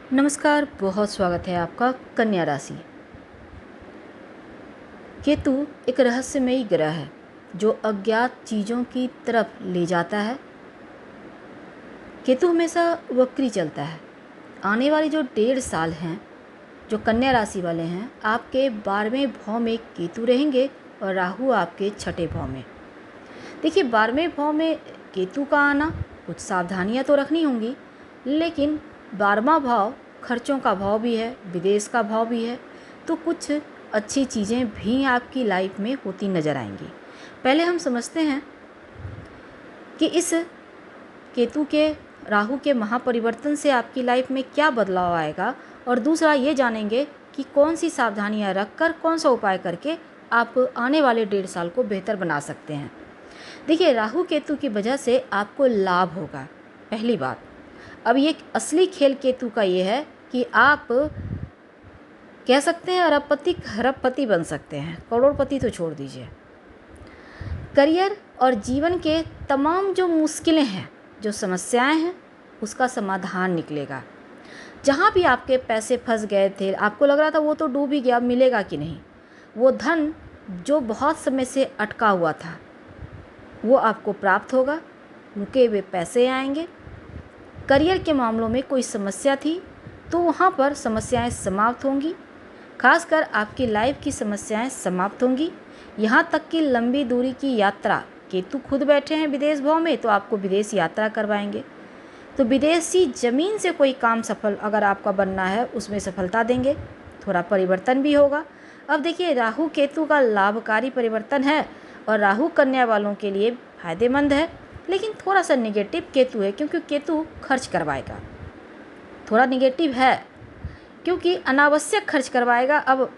नमस्कार, बहुत स्वागत है आपका कन्या राशि। केतु एक रहस्यमयी ग्रह है जो अज्ञात चीज़ों की तरफ ले जाता है। केतु हमेशा वक्री चलता है। आने वाले जो 1.5 साल हैं, जो कन्या राशि वाले हैं, आपके 12वें भाव में केतु रहेंगे और राहु आपके 6ठे भाव में। देखिए, 12वें भाव में केतु का आना, कुछ सावधानियां तो रखनी होंगी, लेकिन 12वां भाव खर्चों का भाव भी है, विदेश का भाव भी है, तो कुछ अच्छी चीज़ें भी आपकी लाइफ में होती नज़र आएंगी। पहले हम समझते हैं कि इस केतु के राहु के महापरिवर्तन से आपकी लाइफ में क्या बदलाव आएगा, और दूसरा ये जानेंगे कि कौन सी सावधानियां रखकर, कौन सा उपाय करके आप आने वाले 1.5 साल को बेहतर बना सकते हैं। देखिए, राहु केतु की वजह से आपको लाभ होगा, पहली बात। अब ये असली खेल केतु का ये है कि आप कह सकते हैं अरबपति खरबपति बन सकते हैं, करोड़पति तो छोड़ दीजिए। करियर और जीवन के तमाम जो मुश्किलें हैं, जो समस्याएं हैं, उसका समाधान निकलेगा। जहाँ भी आपके पैसे फंस गए थे, आपको लग रहा था वो तो डूब ही गया, मिलेगा कि नहीं, वो धन जो बहुत समय से अटका हुआ था वो आपको प्राप्त होगा, रुके हुए पैसे आएंगे। करियर के मामलों में कोई समस्या थी तो वहाँ पर समस्याएं समाप्त होंगी, खासकर आपकी लाइफ की समस्याएं समाप्त होंगी। यहाँ तक कि लंबी दूरी की यात्रा, केतु खुद बैठे हैं विदेश भाव में, तो आपको विदेश यात्रा करवाएंगे। तो विदेशी ज़मीन से कोई काम सफल अगर आपका बनना है, उसमें सफलता देंगे, थोड़ा परिवर्तन भी होगा। अब देखिए, राहु केतु का लाभकारी परिवर्तन है और राहु कन्या वालों के लिए फायदेमंद है, लेकिन थोड़ा सा निगेटिव केतु है, क्योंकि केतु खर्च करवाएगा। थोड़ा निगेटिव है क्योंकि अनावश्यक खर्च करवाएगा। अब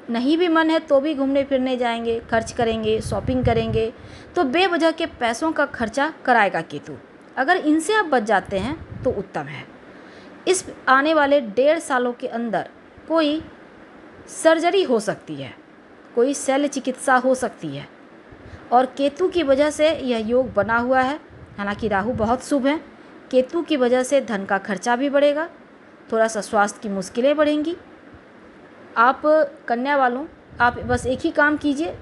नहीं भी मन है तो भी घूमने फिरने जाएंगे, खर्च करेंगे, शॉपिंग करेंगे, तो बेवजह के पैसों का खर्चा कराएगा केतु। अगर इनसे आप बच जाते हैं तो उत्तम है। इस आने वाले 1.5 सालों के अंदर कोई सर्जरी हो सकती है, कोई शल्य चिकित्सा हो सकती है, और केतु की वजह से यह योग बना हुआ है। हालांकि राहु बहुत शुभ है, केतु की वजह से धन का खर्चा भी बढ़ेगा, थोड़ा सा स्वास्थ्य की मुश्किलें बढ़ेंगी। आप कन्या वालों, आप बस एक ही काम कीजिए।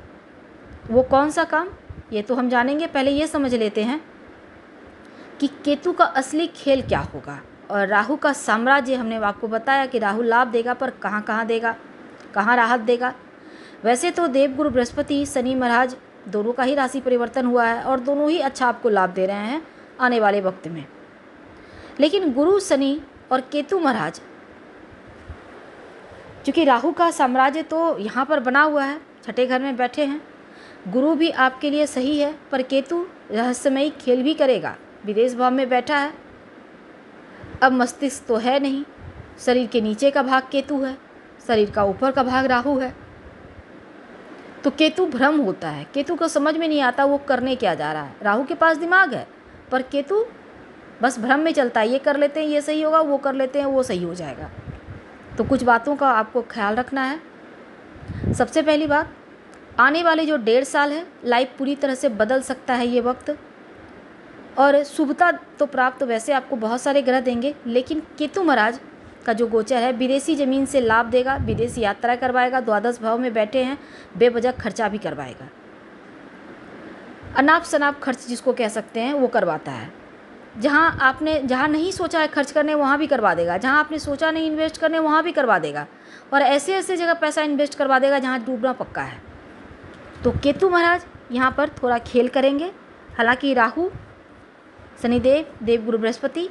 वो कौन सा काम, ये तो हम जानेंगे। पहले ये समझ लेते हैं कि केतु का असली खेल क्या होगा। और राहु का साम्राज्य, हमने आपको बताया कि राहु लाभ देगा, पर कहाँ कहाँ देगा, कहाँ राहत देगा। वैसे तो देवगुरु बृहस्पति, शनि महाराज, दोनों का ही राशि परिवर्तन हुआ है और दोनों ही अच्छा आपको लाभ दे रहे हैं आने वाले वक्त में। लेकिन गुरु, शनि और केतु महाराज, क्योंकि राहु का साम्राज्य तो यहाँ पर बना हुआ है, 6ठे घर में बैठे हैं। गुरु भी आपके लिए सही है, पर केतु रहस्यमयी खेल भी करेगा, विदेश भाव में बैठा है। अब मस्तिष्क तो है नहीं, शरीर के नीचे का भाग केतु है, शरीर का ऊपर का भाग राहु है। तो केतु भ्रम होता है, केतु को समझ में नहीं आता वो करने क्या जा रहा है। राहु के पास दिमाग है, पर केतु बस भ्रम में चलता है, ये कर लेते हैं ये सही होगा, वो कर लेते हैं वो सही हो जाएगा। तो कुछ बातों का आपको ख्याल रखना है। सबसे पहली बात, आने वाले जो 1.5 साल है, लाइफ पूरी तरह से बदल सकता है ये वक्त। और शुभता तो प्राप्त वैसे आपको बहुत सारे ग्रह देंगे, लेकिन केतु महाराज का जो गोचर है विदेशी ज़मीन से लाभ देगा, विदेशी यात्रा करवाएगा, द्वादश भाव में बैठे हैं, बेवजह खर्चा भी करवाएगा। अनाप शनाप खर्च जिसको कह सकते हैं वो करवाता है। जहाँ नहीं सोचा है खर्च करने, वहाँ भी करवा देगा। जहाँ आपने सोचा नहीं इन्वेस्ट करने, वहाँ भी करवा देगा। और ऐसे ऐसे जगह पैसा इन्वेस्ट करवा देगा जहाँ डूबना पक्का है। तो केतु महाराज यहाँ पर थोड़ा खेल करेंगे। हालांकि राहु, शनिदेव, देवगुरु बृहस्पति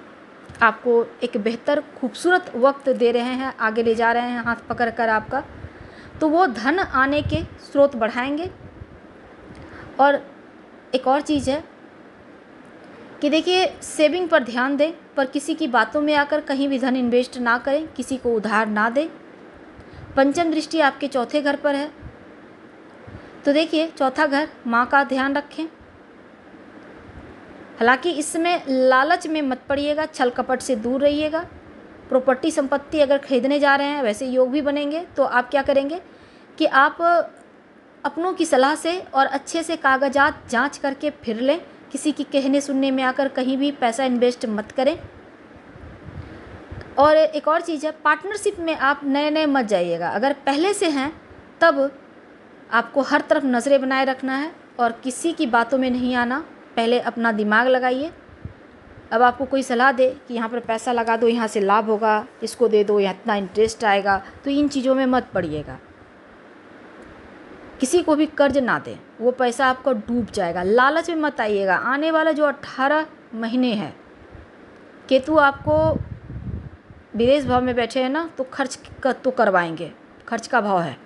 आपको एक बेहतर खूबसूरत वक्त दे रहे हैं, आगे ले जा रहे हैं हाथ पकड़ कर आपका। तो वो धन आने के स्रोत बढ़ाएंगे। और एक और चीज़ है कि देखिए, सेविंग पर ध्यान दें, पर किसी की बातों में आकर कहीं भी धन इन्वेस्ट ना करें, किसी को उधार ना दें। पंचम दृष्टि आपके 4थे घर पर है, तो देखिए 4था घर, माँ का ध्यान रखें। हालांकि इसमें लालच में मत पड़िएगा, छल कपट से दूर रहिएगा। प्रॉपर्टी संपत्ति अगर खरीदने जा रहे हैं, वैसे योग भी बनेंगे, तो आप क्या करेंगे कि आप अपनों की सलाह से और अच्छे से कागजात जांच करके फिर लें। किसी की कहने सुनने में आकर कहीं भी पैसा इन्वेस्ट मत करें। और एक और चीज़ है, पार्टनरशिप में आप नए नए मत जाइएगा। अगर पहले से हैं तब आपको हर तरफ नज़रें बनाए रखना है और किसी की बातों में नहीं आना। पहले अपना दिमाग लगाइए। अब आपको कोई सलाह दे कि यहाँ पर पैसा लगा दो, यहाँ से लाभ होगा, इसको दे दो, यहाँ इतना इंटरेस्ट आएगा, तो इन चीज़ों में मत पड़िएगा। किसी को भी कर्ज ना दें, वो पैसा आपको डूब जाएगा। लालच में मत आइएगा। आने वाला जो 18 महीने हैं, केतु आपको विदेश भाव में बैठे हैं ना, तो खर्च तो करवाएंगे, खर्च का भाव है,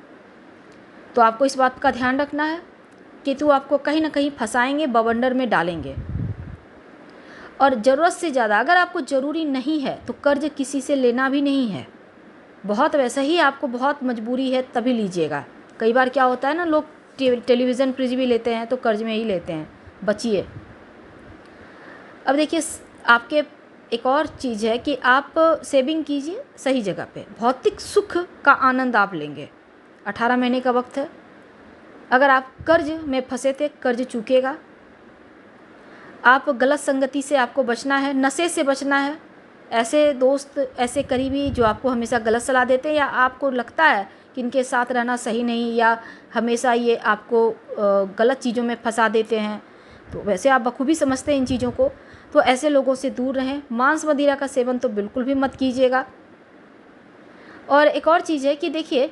तो आपको इस बात का ध्यान रखना है। केतु आपको कहीं ना कहीं फंसाएंगे, बवंडर में डालेंगे। और ज़रूरत से ज़्यादा अगर आपको ज़रूरी नहीं है तो कर्ज किसी से लेना भी नहीं है। बहुत वैसा ही आपको बहुत मजबूरी है तभी लीजिएगा। कई बार क्या होता है ना, लोग टेलीविज़न फ्रिज भी लेते हैं तो कर्ज में ही लेते हैं। बचिए। अब देखिए, आपके एक और चीज़ है कि आप सेविंग कीजिए सही जगह पे। भौतिक सुख का आनंद आप लेंगे। 18 महीने का वक्त है। अगर आप कर्ज में फंसे थे, कर्ज चूकेगा। आप गलत संगति से आपको बचना है, नशे से बचना है। ऐसे दोस्त, ऐसे करीबी जो आपको हमेशा गलत सलाह देते हैं या आपको लगता है कि इनके साथ रहना सही नहीं, या हमेशा ये आपको गलत चीज़ों में फंसा देते हैं, तो वैसे आप बखूबी समझते हैं इन चीज़ों को, तो ऐसे लोगों से दूर रहें। मांस मदिरा का सेवन तो बिल्कुल भी मत कीजिएगा। और एक और चीज़ है कि देखिए,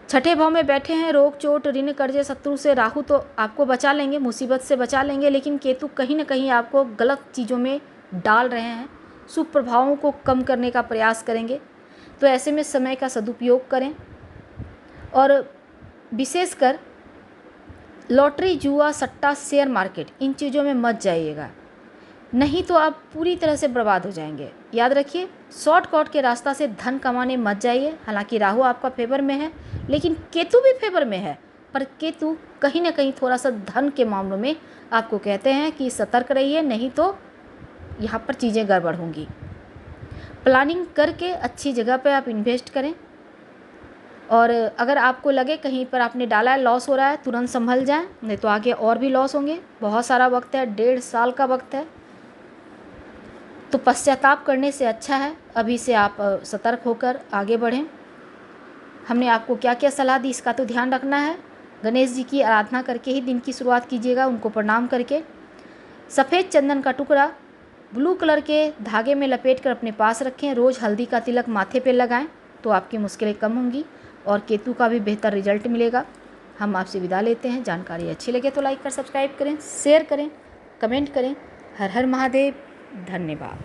छठे भाव में बैठे हैं, रोग चोट ऋण कर्जे शत्रु से राहु तो आपको बचा लेंगे, मुसीबत से बचा लेंगे, लेकिन केतु कहीं ना कहीं आपको गलत चीज़ों में डाल रहे हैं, शुभ प्रभावों को कम करने का प्रयास करेंगे। तो ऐसे में समय का सदुपयोग करें और विशेषकर लॉटरी, जुआ, सट्टा, शेयर मार्केट, इन चीज़ों में मत जाइएगा, नहीं तो आप पूरी तरह से बर्बाद हो जाएंगे। याद रखिए, शॉर्टकट के रास्ता से धन कमाने मत जाइए। हालांकि राहु आपका फेवर में है, लेकिन केतु भी फेवर में है, पर केतु कहीं ना कहीं थोड़ा सा धन के मामलों में आपको कहते हैं कि सतर्क रहिए, नहीं तो यहाँ पर चीज़ें गड़बड़ होंगी। प्लानिंग करके अच्छी जगह पे आप इन्वेस्ट करें। और अगर आपको लगे कहीं पर आपने डाला है, लॉस हो रहा है, तुरंत संभल जाएं, नहीं तो आगे और भी लॉस होंगे। बहुत सारा वक्त है, 1.5 साल का वक्त है, तो पश्चाताप करने से अच्छा है अभी से आप सतर्क होकर आगे बढ़ें। हमने आपको क्या क्या सलाह दी, इसका तो ध्यान रखना है। गणेश जी की आराधना करके ही दिन की शुरुआत कीजिएगा, उनको प्रणाम करके। सफ़ेद चंदन का टुकड़ा ब्लू कलर के धागे में लपेट कर अपने पास रखें। रोज़ हल्दी का तिलक माथे पे लगाएं तो आपकी मुश्किलें कम होंगी और केतु का भी बेहतर रिजल्ट मिलेगा। हम आपसे विदा लेते हैं। जानकारी अच्छी लगे तो लाइक कर सब्सक्राइब करें, शेयर करें, कमेंट करें। हर हर महादेव। धन्यवाद।